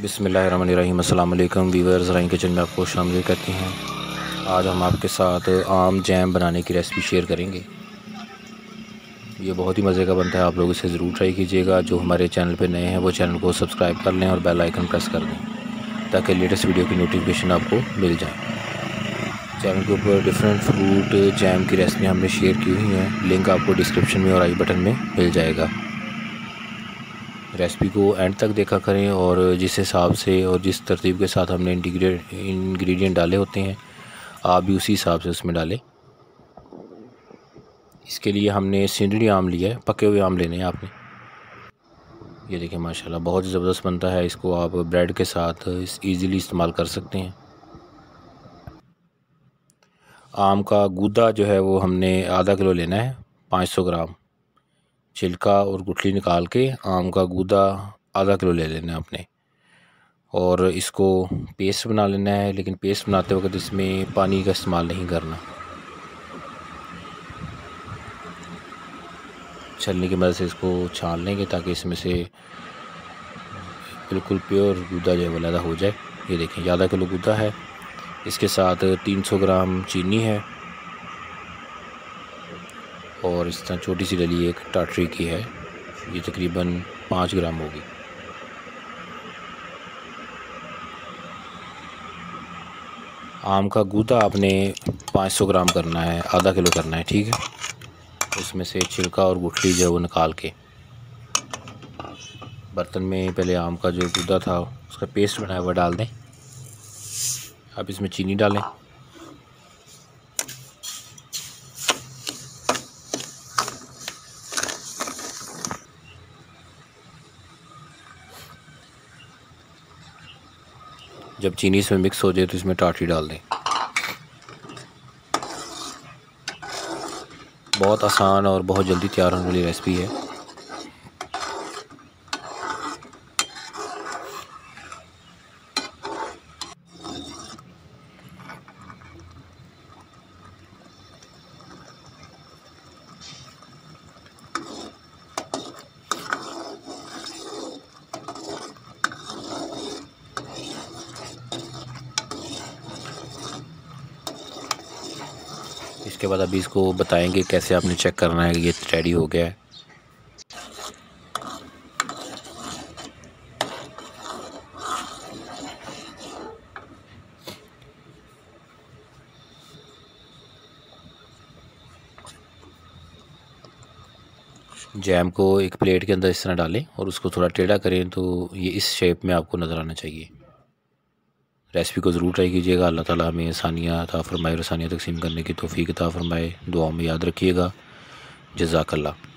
बिस्मिल्लाहिर्रहमानिर्रहीम। अस्सलाम वालेकुम वीवर्स, राइन किचन में आपको शामिल करते हैं। आज हम आपके साथ आम जैम बनाने की रेसिपी शेयर करेंगे। ये बहुत ही मज़े का बनता है, आप लोग इसे ज़रूर ट्राई कीजिएगा। जो हमारे चैनल पे नए हैं वो चैनल को सब्सक्राइब कर लें और बेल आइकन प्रेस कर दें ताकि लेटेस्ट वीडियो की नोटिफिकेशन आपको मिल जाए। चैनल के ऊपर डिफरेंट फ्रूट जैम की रेसिपी हमने शेयर की हुई हैं, लिंक आपको डिस्क्रिप्शन में और आई बटन में मिल जाएगा। रेसिपी को एंड तक देखा करें और जिस हिसाब से और जिस तरतीब के साथ हमने इंग्रेडिएंट डाले होते हैं आप भी उसी हिसाब से उसमें डालें। इसके लिए हमने सिंदड़ी आम लिया है, पके हुए आम लेने हैं आपने। ये देखिए माशाल्लाह बहुत ज़बरदस्त बनता है। इसको आप ब्रेड के साथ ईज़िली इस्तेमाल कर सकते हैं। आम का गूदा जो है वो हमने आधा किलो लेना है, 500 ग्राम। छिलका और गुठली निकाल के आम का गूदा आधा किलो ले लेना है आपने और इसको पेस्ट बना लेना है। लेकिन पेस्ट बनाते वक्त इसमें पानी का इस्तेमाल नहीं करना। छलनी की मदद से इसको छान लेंगे ताकि इसमें से बिल्कुल प्योर गूदा जो है वो अलग हो जाए। ये देखें आधा किलो गूदा है, इसके साथ 300 ग्राम चीनी है और इस तरह छोटी सी डली एक टाटरी की है, ये तकरीबन 5 ग्राम होगी। आम का गूदा आपने 500 ग्राम करना है, आधा किलो करना है, ठीक है। इसमें से छिलका और गुठली जो है वो निकाल के बर्तन में पहले आम का जो गूदा था उसका पेस्ट बनाया हुआ डाल दें। अब इसमें चीनी डालें। जब चीनी इसमें मिक्स हो जाए तो इसमें टाटरी डाल दें। बहुत आसान और बहुत जल्दी तैयार होने वाली रेसिपी है। इसके बाद अभी इसको बताएंगे कैसे आपने चेक करना है कि ये रेडी हो गया है। जैम को एक प्लेट के अंदर इस तरह डालें और उसको थोड़ा टेढ़ा करें तो ये इस शेप में आपको नज़र आना चाहिए। रेसिपी को ज़रूर ट्राई कीजिएगा। अल्लाह ताला हमें आसानियाँ अता फ़रमाए और आसानियाँ तकसीम करने की तौफ़ीक अता फ़रमाए। दुआओं में याद रखिएगा। जज़ाकल्लाह।